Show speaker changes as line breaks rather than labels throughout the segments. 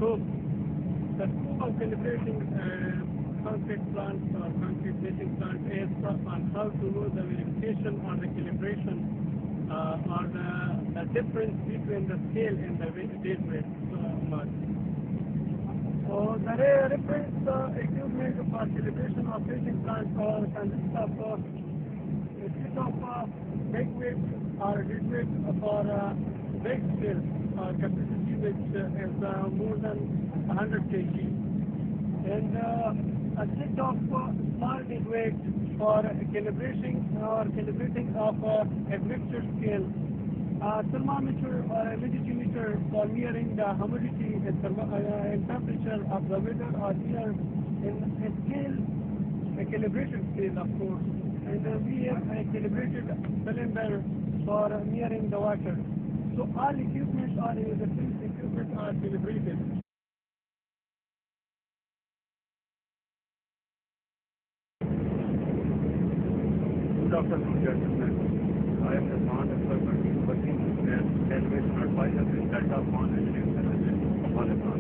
So, the scope of calibrating concrete plants or concrete placing plants is on how to do the verification or the calibration or the difference between the scale and the date weight mark. So, the reference equipment for calibration of placing plants consists of a set of big weight or dead weight for big scale capacity which is more than 100 kg, and a set of small dead weight for calibrating of a mixture scale, a thermometer or a humidity for measuring the humidity and temperature of the weather or air in scale, a calibration scale of course, and we have a calibrated cylinder for measuring the water. So all equipment or the field equipment are calibrated.
Good afternoon, gentlemen. I am the non-employment working as calibration advisor in Delta Pond Engineering Services, Pakistan.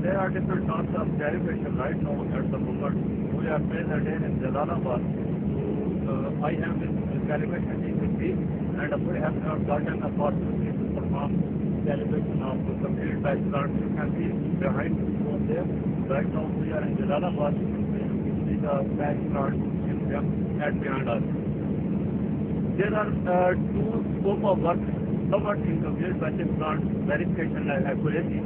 There are different types of calibration right now at the moment. We are present here in Jalalabad. I have this calibration team with me, and we have gotten an opportunity to perform calibration of complete batch plants. You can see behind me over there. Right now we are in Jalalabad. You see the batch plant at behind us. There are two scope of work covered in complete batch plant verification and accuracy.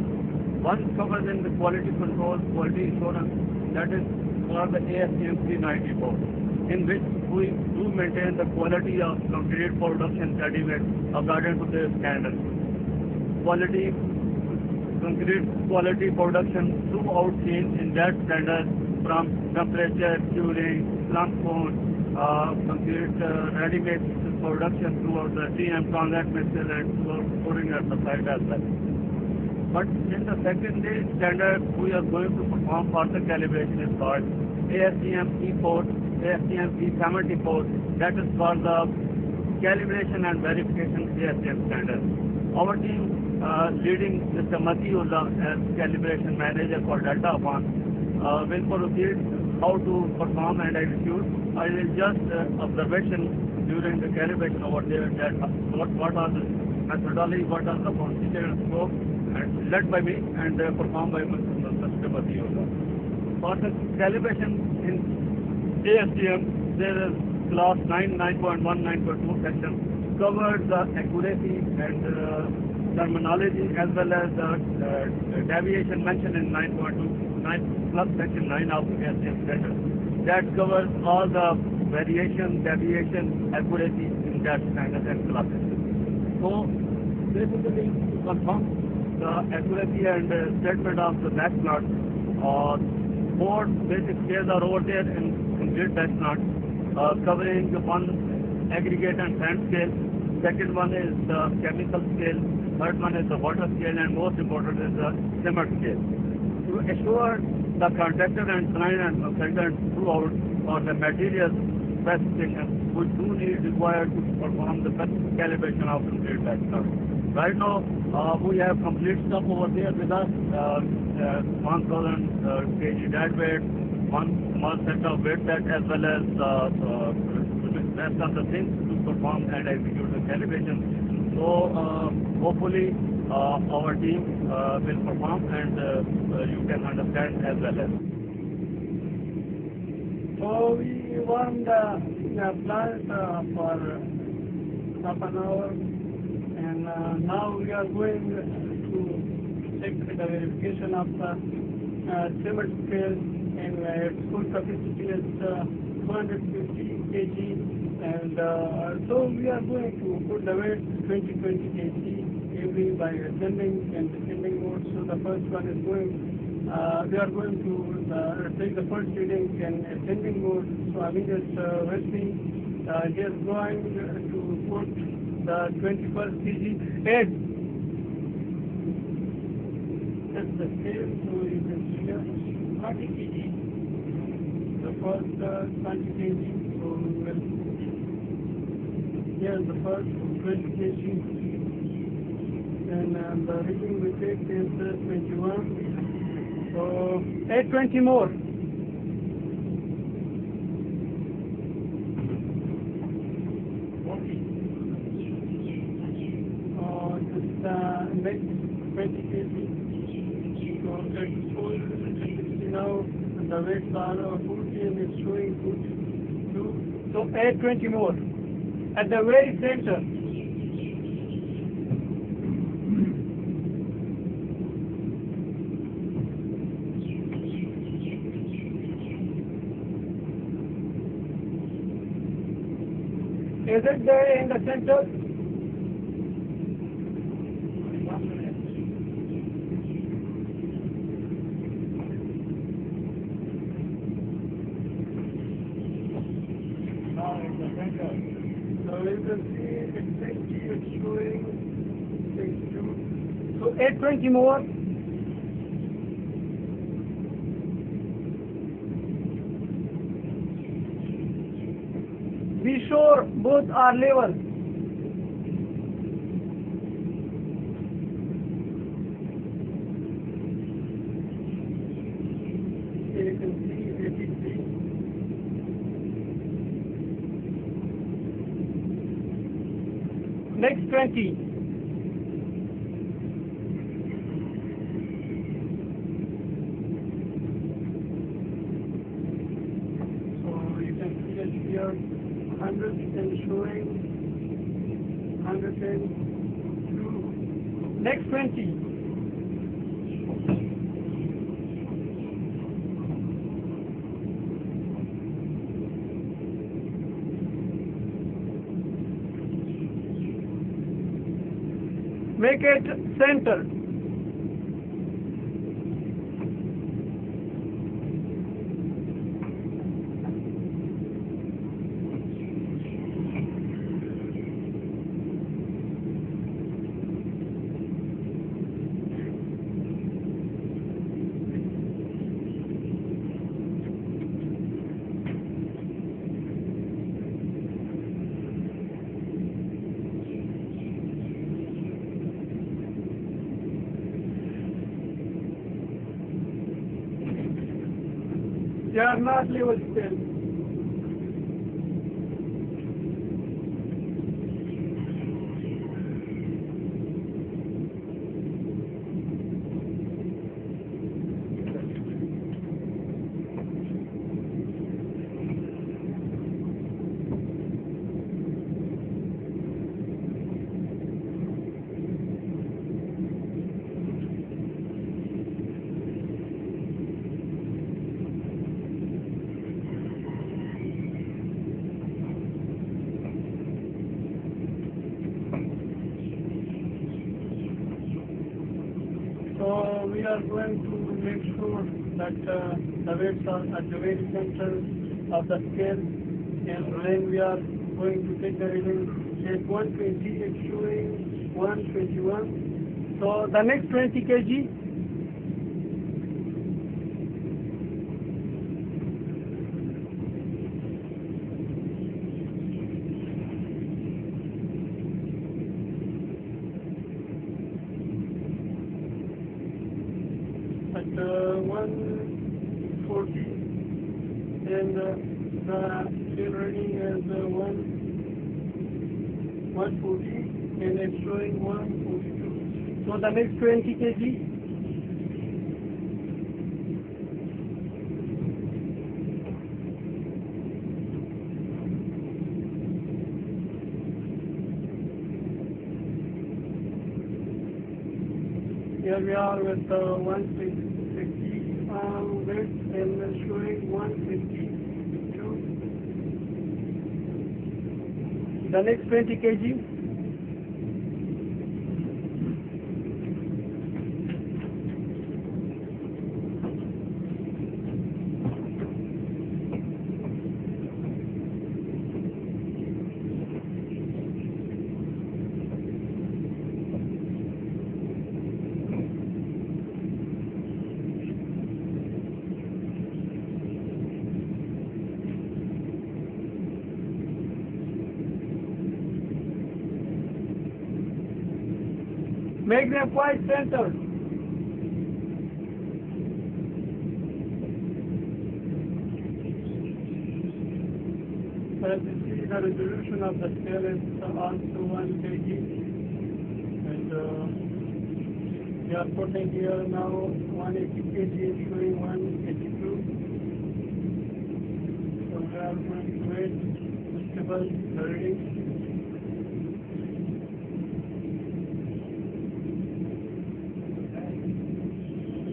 One covers in the quality control, quality assurance, that is for the ASTM 394, in which we do maintain the quality of complete production certificate according to the standards. Concrete quality production throughout chain in that standard, from temperature, curing, slump cone, complete ready-made production throughout the TM contact mixture and pouring at the site as well. But in the secondary standard we are going to perform for the calibration is called ASTM E4, ASTM E74, that is for the calibration and verification ASTM standard. Our team leading Mr. Matiullah as calibration manager for Delta Pond will proceed how to perform and execute. I will just observation during the calibration over there that what are the methodology, what are the procedure and scope, and led by me and performed by Mr. Matiullah. For the calibration in ASTM, there is class 9, 9.1, 9.2 section covers the accuracy and terminology as well as the deviation mentioned in 9.2 plus section 9 of ASTM standard. That covers all the variation, deviation, accuracy in that standard and classes. So basically to confirm the accuracy and statement of the batch plot, four basic scales are over there in complete batch plot, covering one aggregate and sand scale. Second one is the chemical scale. Third one is the water scale, and most important is the cement scale. To assure the contractor and client and consultant throughout for the material specification, we do need required to perform the best calibration of complete batch plot. Right now, we have complete stuff over there with us, 1,000 kg dead weight, one small set of weight set, as well as the rest of the things to perform and execute the calibration. So hopefully our team will perform, and you can understand as well as.
So we won the plant for half an hour, and now we are going to check the verification of the cement scale, and its full capacity is 250 kg, and so we are going to put the weight 20 kg every by ascending and descending mode. So the first one is going we are going to take the first reading in ascending mode. So I mean just with me, he is going to put the 21st kg head. That's the scale, so you can see here 30 kg. The first 20 kg, so we will here's the first 20 kg. And the reading we take is 21. So 820 more. This next 20 kg. So it's full. Now the weights are 40 and it's showing 42. So 820 more. At the very center. Is it there in the center? Now in the center. So you can see it's showing 62. So 820 more. Be sure both are level. Here you can see 83. Next 20. So you can see it here. 100 and showing 102. Next 20. Make it center. They are not level still. So we are going to make sure that the weights are at the very center of the scale, and when we are going to take the reading at 120, it's showing 121. So the next 20 kg. At 140, and the scale reading is 140, and it's showing 142. So the next 20 kg. Here we are with 160 weight and showing 152. The next 20 kg. Make them quite centered. As you see, the resolution of the scale is also 1 kg. And we are putting here now 180 kg is showing 182. So we are going to wait stable the reading.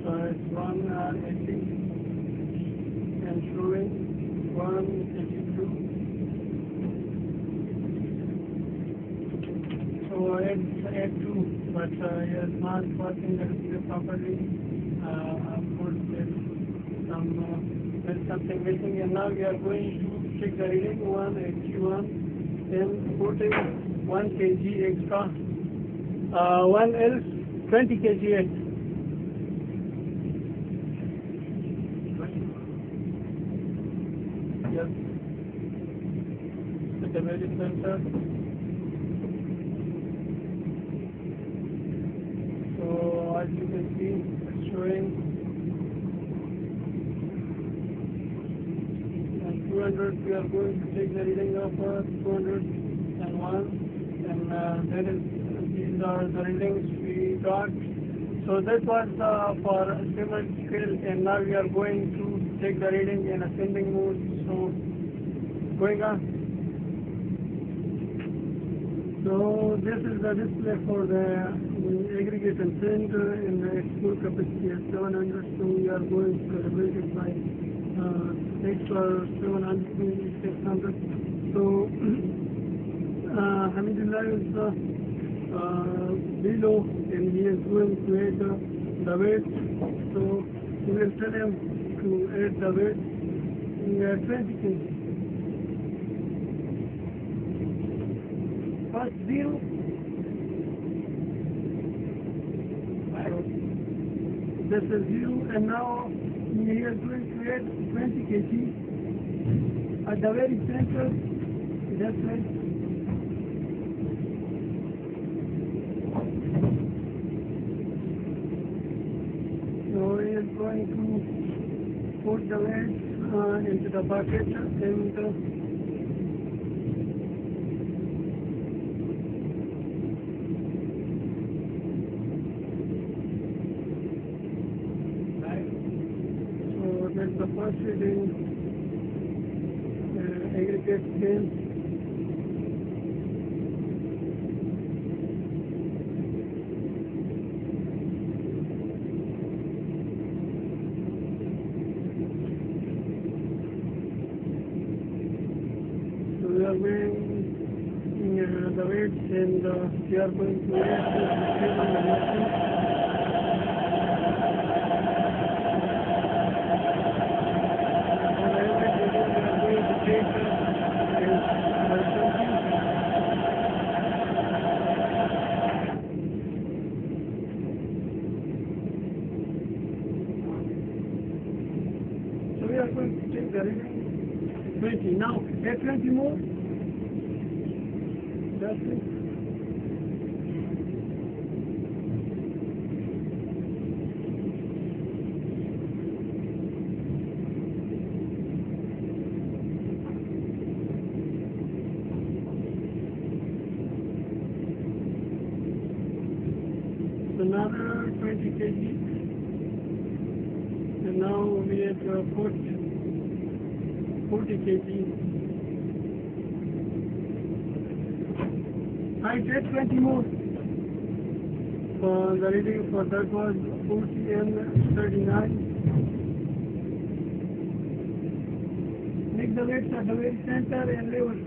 So it's 180 and showing 182. So it's 2, but he has not working the display properly. Of course, there's something missing, and now we are going to check the reading 181, then putting 1 kg extra, 1 else 20 kg extra. Yes, at the very center. So as you can see, it's showing 200. We are going to take the reading of 201, and these are the readings we got. So that was for stable scale, and now we are going to take the reading in ascending mode. So going on. So this is the display for the aggregate and center, and the full capacity is 700. So we are going to calibrate it by extra 700 to 600. So Hamidullah is below, and he is going to add the weight. So we will tell him to add the weight in 20 kg. First 0. This is 0, and now he is going to add 20 kg at the very center. That's right. So he is going to put the weight into the bucket, and that's the first reading, aggregate scale. So we are weighing the weights, and we are going to weigh the scale on the machine. So we are going to take the reading 20. Now add 20 more. That's it. Another 20 kg, and now we have 40 kg. I did 20 more. The reading for that was 40 and 39. Make the weights at the very center and level 2.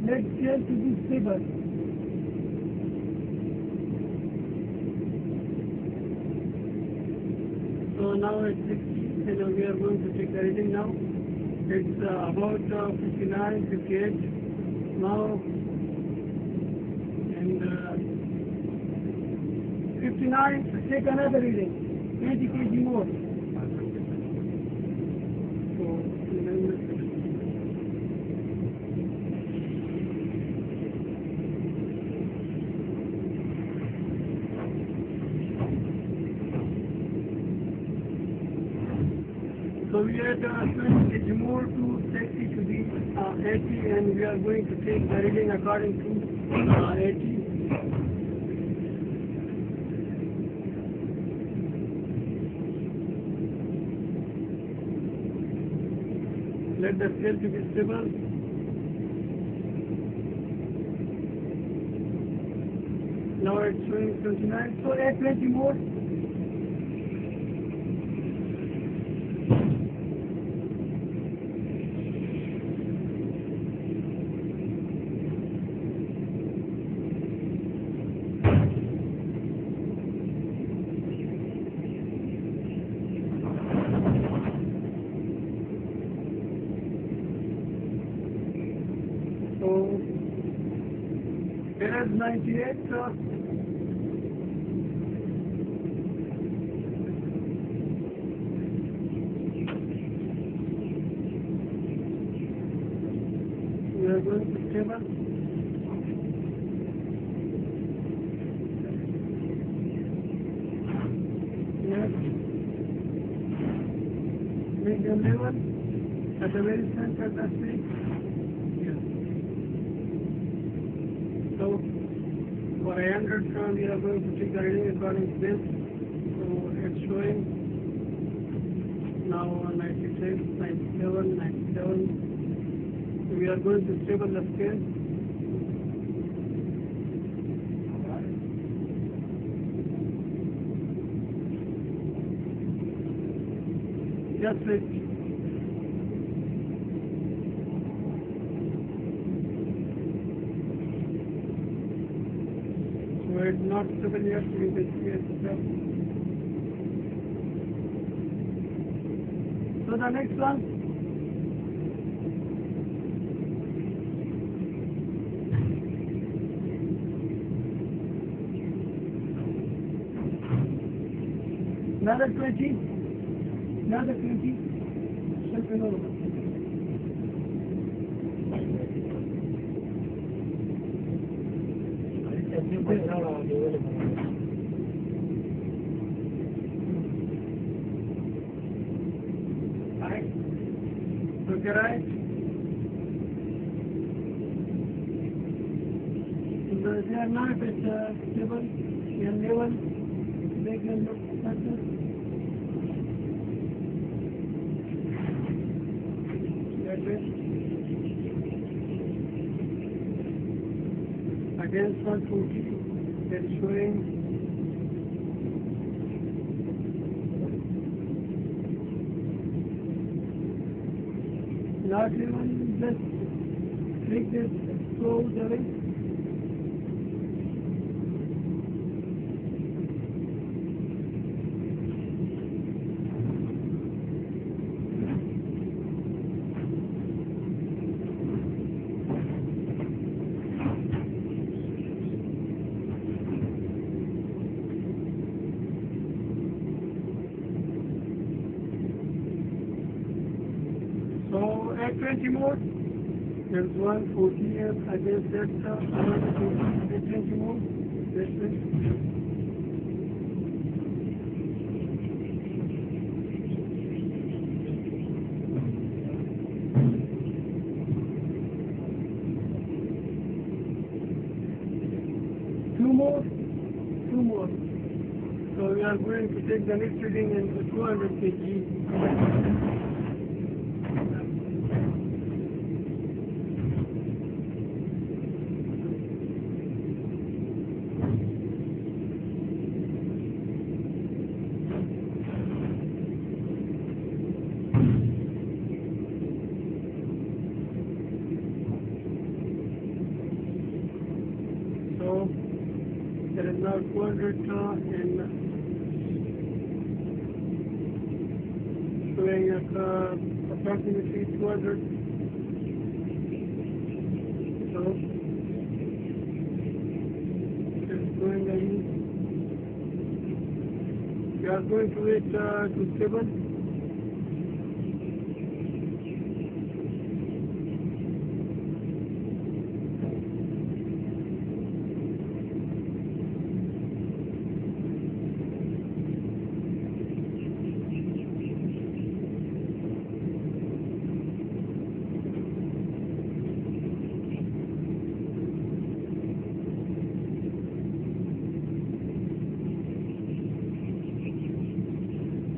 Let's get to this table. So now it's 60, and we are going to take the reading now. It's about 59, 58 now, and 59. Take another reading, 20 kg more. So we are 20 kg more to take it to the 80, and we are going to take the reading according to 80. Let the scale to be stable. Now it's showing 29. So add 20 more. So there is 98. We are going to stable. Yes. Medium level at the very center. That's it. Yes. So for 100 we are going to take the reading according to this. So it's showing now 96, 97, 97. So we are going to stable the scale. Just wait. So it's not stable yet. We will see it. So the next one. Another 20. Another 20. Something over. Right. Okay, right. So they are not at stable and level. They can look better. Against 140, it's showing not even just make this go the way. So add 20 more. There's 140 and against that another 20. Add 20 more. That's it. Two more. Two more. So we are going to take the next reading in 200 kg. So there is now 200 in showing at approximately 200. So it's going in. We are going to wait to stable.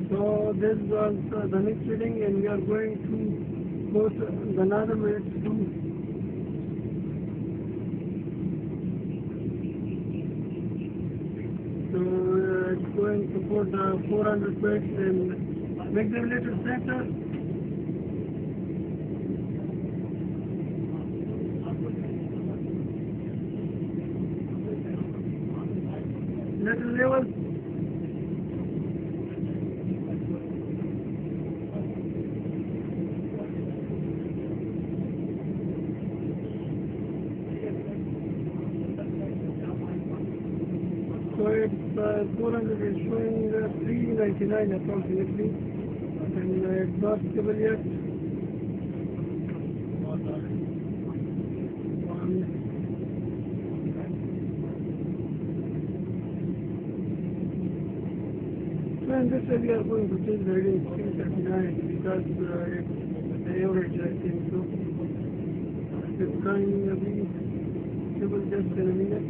So this was the next reading, and we are going to go to the another minute too. So it's going to put 400 bits in make the related sector. Letter level. So it's 400 is showing 399 approximately, and it's not stable yet. So in this way we are going to change the reading to 339 because it's the average I think so. It's going to be stable just in a minute.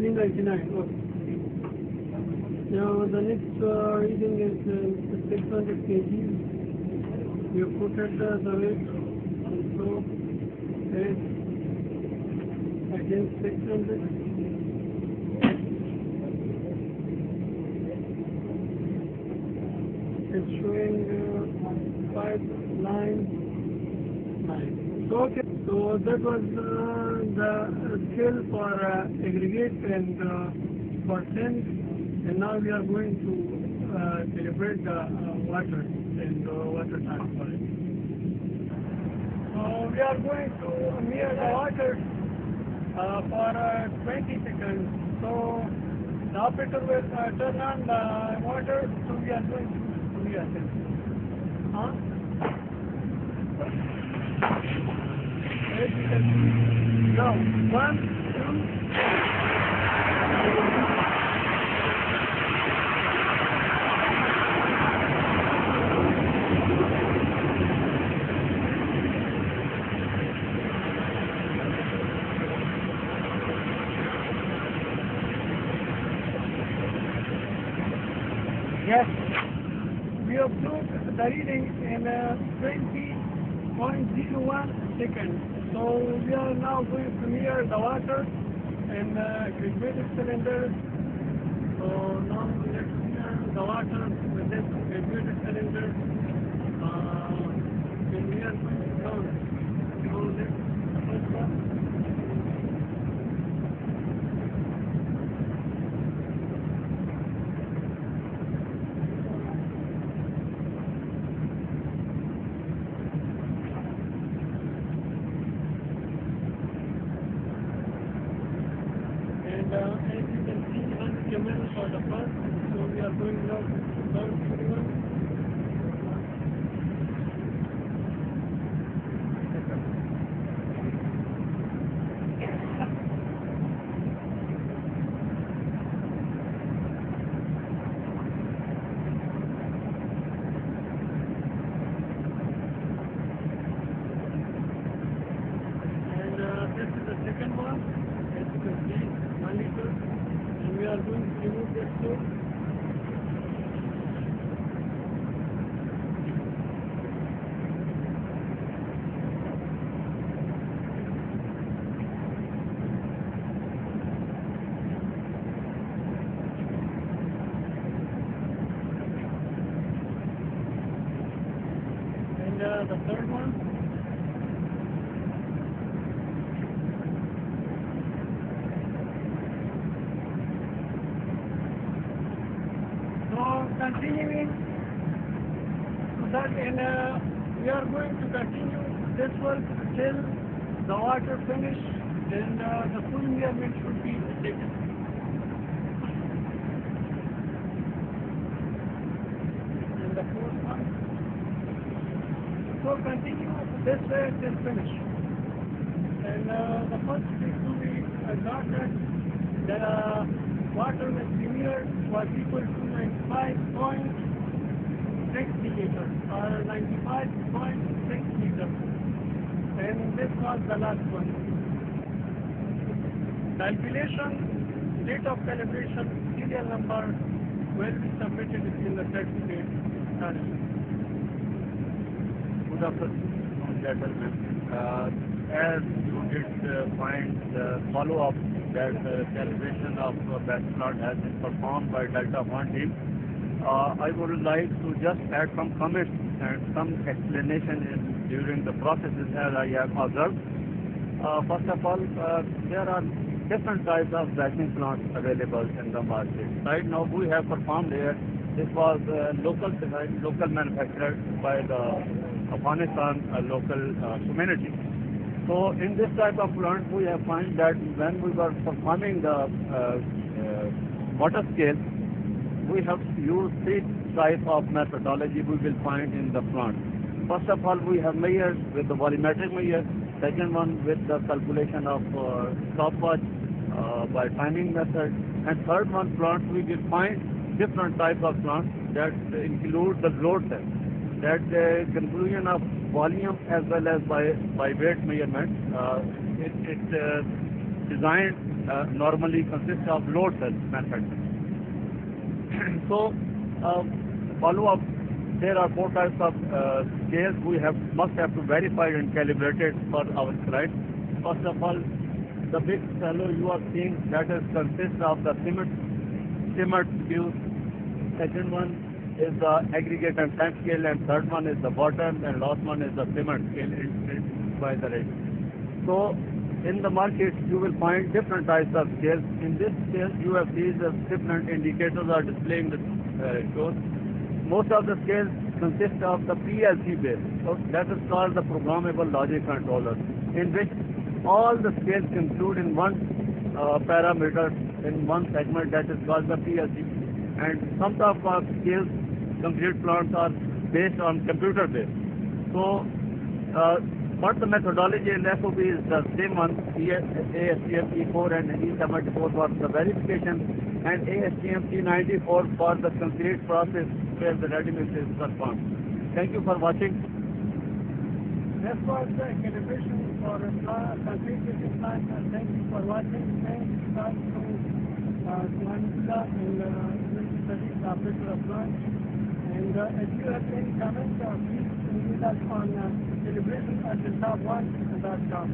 $399. Okay. Now the next reading is 600 kgs. We put it the weight, so it's against 600. It's showing 599. So okay, so that was the scale for aggregate and for sense, and now we are going to calibrate the water and water transfer. So we are going to measure the water for 20 seconds. So the operator will turn on the water, so we are going to measure it. As you can see, now 1, 2. Yes, we observed the reading in 20.01 seconds. So we are now going to measure the water in graduated cylinder. So now let's measure the water with this graduated cylinder. And we are going to count. So let's first one. As you can see, 100 ml for the first, so we are going now to count 21. the third one. So continuing that we are going to continue this work till the water finish, then the full measurement should be taken. And the fourth one. So continue this way till finish. And the first thing to be noted, the water with premier was equal to 95.6 liters or 95.6 liters. And this was the last one. Calculation, date of calibration, serial number will be submitted in the certificate.
Good afternoon, gentlemen. As you did find the follow-up that calibration of batch plant has been performed by Delta 1 team, I would like to just add some comments and some explanation during the processes as I have observed. First of all, there are different types of batching plants available in the market. Right now we have performed here, this was local design, local manufactured by the Afghanistan local community. So in this type of plant we have found that when we were performing the water scale, we have used three types of methodology we will find in the plant. First of all, we have measured with the volumetric measure. Second one with the calculation of stopwatch by timing method. And third one, plant we will find different types of plants that include the load test. That the conclusion of volume as well as by weight measurement. It design normally consists of load test method. So follow up, there are four types of scales we must have to verify and calibrate it for our client. First of all, the big fellow you are seeing, that consists of the cement scale. Second one is the aggregate and time scale, and third one is the bottom, and last one is the cement scale by the rate. So in the market you will find different types of scales. In this scale you have these different indicators are displaying the shows. Most of the scales consist of the PLC base, so that is called the programmable logic controller, in which all the scales include in one parameter in one segment, that is called the PLC. And some of our scales, complete plants are based on computer based. So but the methodology in FOB is the same one. ASTM E4 and E74 for the verification, and ASTM E94 for the complete process where the readiness is performed. Thank you for watching.
This was the calibration for complete fishing plant, and thank you for watching. Thanks to Manila and study the particular plant. And if you have any comments, please visit us on calibration@delta1.com.